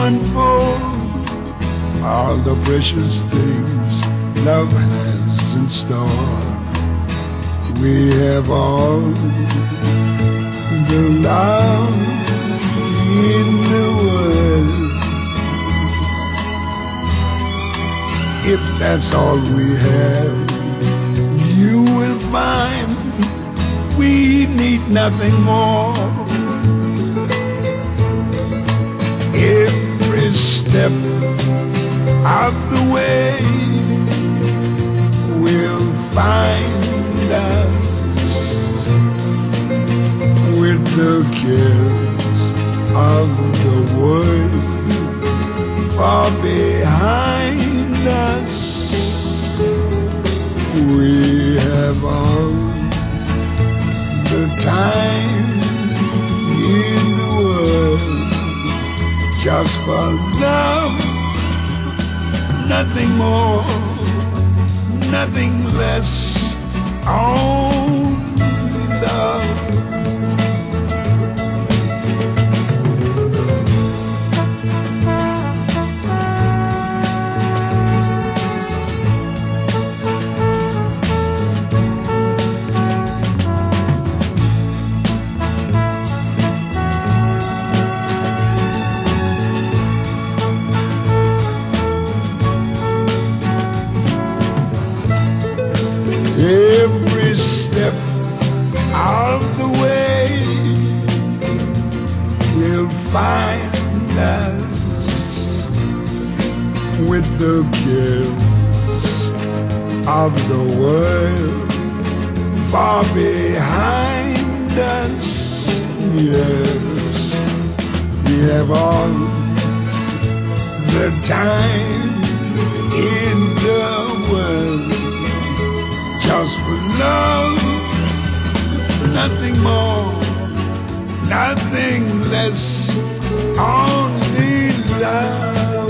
unfold all the precious things love has in store. We have all the love in the world. If that's all we have, you will find we need nothing more. Every step of the way will find us with the cares of the world far behind us. We have all the time in the world just for love, nothing more, nothing less, only love. Every step of the way will find us with the cares of the world far behind us. Yes, we have all the time in the world just for love, nothing more, nothing less, only love.